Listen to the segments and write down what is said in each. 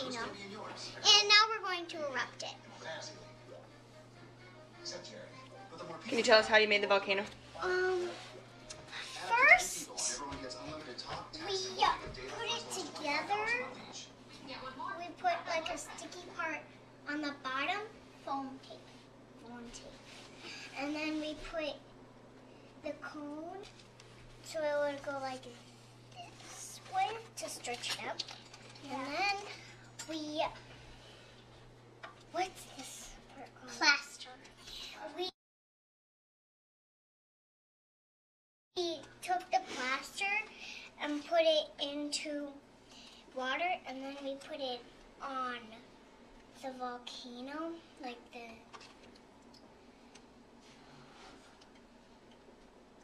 volcano. And now we're going to erupt it. Can you tell us how you made the volcano? First, we put it together. We put like a sticky part on the bottom, foam tape. And then we put the cone, so it would go like this way to stretch it up. Yeah. And then we, what's this part called? Plaster. We took the plaster and put it into water, and then we put it on the volcano, like the...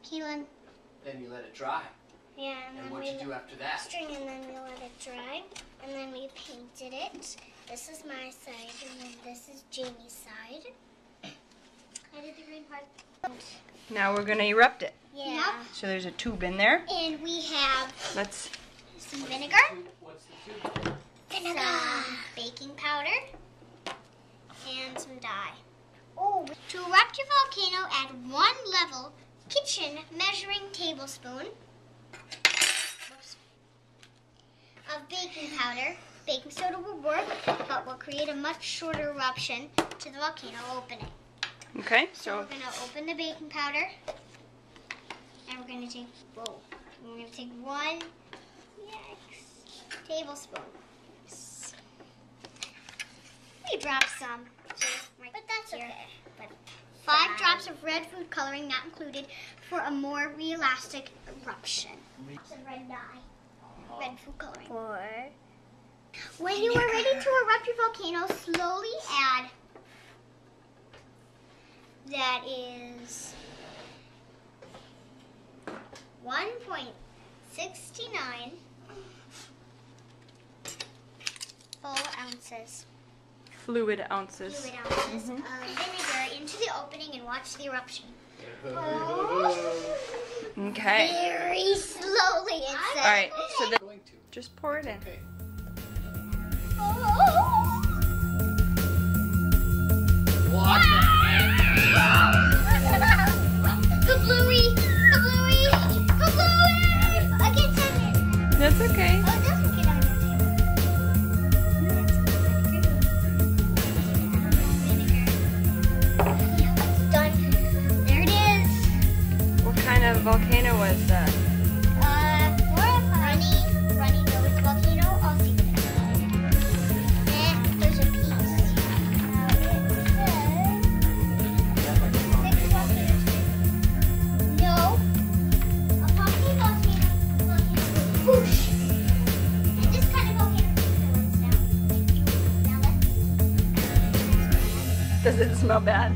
Keelan. Then you let it dry. Yeah, and what you do after that? String, and then we let it dry, and then we painted it. This is my side, and then this is Jamie's side. I did the green part. Now we're gonna erupt it. Yeah. Yep. So there's a tube in there. And we have some vinegar. What's the tube? Vinegar. Some baking powder. And some dye. Oh, to erupt your volcano, add 1 level kitchen measuring tablespoon of baking powder. Baking soda will work, but will create a much shorter eruption to the volcano opening. Okay, So we're going to open the baking powder, and we're going to take, we're going to take 1 tablespoon. We dropped some, but that's okay. But 5 drops of red food coloring, not included, for a more realistic eruption. Some red dye, red food coloring. 4. When you are ready to erupt your volcano, slowly add. That is 1.69 full ounces. Fluid ounces. Of vinegar into the opening and watch the eruption. Okay. Very slowly, it says. All right, so just pour it in. Okay. What The bluey! I can't touch it. That's okay. Oh, it doesn't get on it's done. There it is. What kind of volcano was that? Runny nose volcano. I'll see what it is. There's a piece. No. A pumpkin volcano. Whoosh. And this kind of volcano. Now let's. Does it smell bad?